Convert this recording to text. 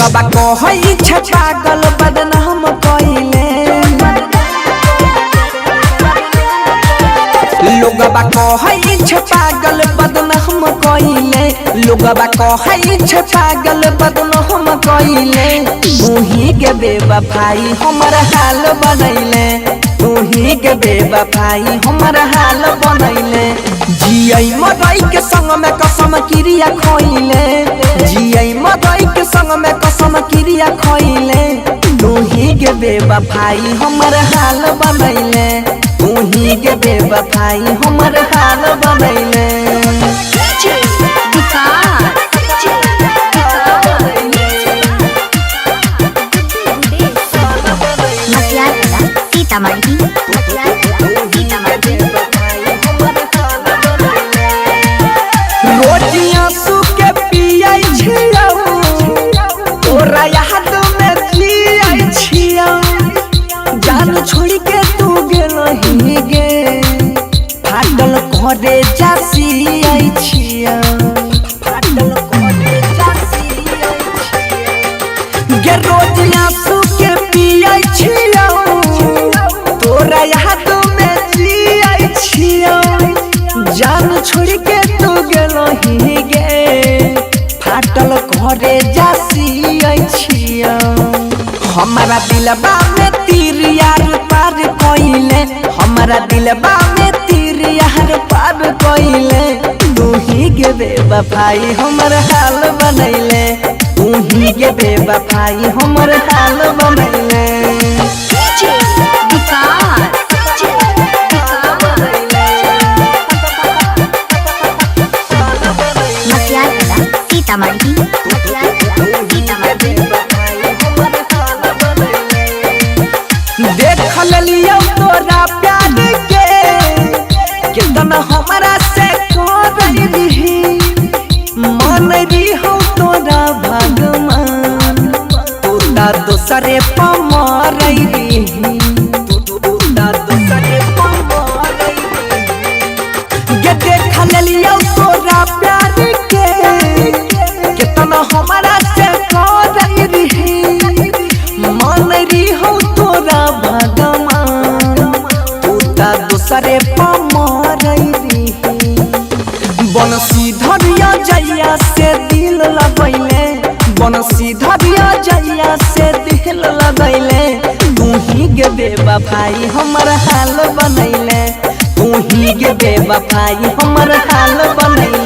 लोगबा कहई छे पागल बदनाम कइले लोगबा कहई छे पागल बदनाम कइले लोगबा कहई छे पागल बदनाम कइले तूही के बेवफाई हमर हाल बनैले तूही के बेवफाई हमर हाल बनैले जियई मरई के संग में कसम क्रिया खइले जियई मरई के संग में कसम क्रिया खइले तूही के बेवफाई हमर हाल बनैले तूही के बेवफाई हमर हाल बनैले रोजियां सुके पियाई छियौ तोरा याद में जियाई छियौ जान छोड़ के तू गेलही गे फाटल घरे जासी आई छियौ फाटल घरे जासी आई छियौ गे रोजियां सुके पियाई छियौ तोरा याद में जियाई छियौ जान छोड़ के तू गेलही गे फाटल घरे जासी आई छियौ हमारा दिलबा में तीर यार पार कइले हमारा दिलबा में तीर यार पार कइले तूही के बेवफाई हमर हाल बनैले तूही के बेवफाई हमर हाल बनैले देख लियो तोरा प्यार के कितना हमरा से करही मन रही तोरा भगवान तोरा दोसरे पमरही तोरा दोसरे पमरही गे देख लियो तोरा प्यार के कितना हमरा से करही मन रही तोरा भगवान तोरा दोसरे पमरही बनसी धरिया जइया से दिल लगैले बनसी धरिया जइया से दिल लगैले तूही के बेवफाई हमर हाल बनैले तूही के बेवफाई हमर हाल बनैले।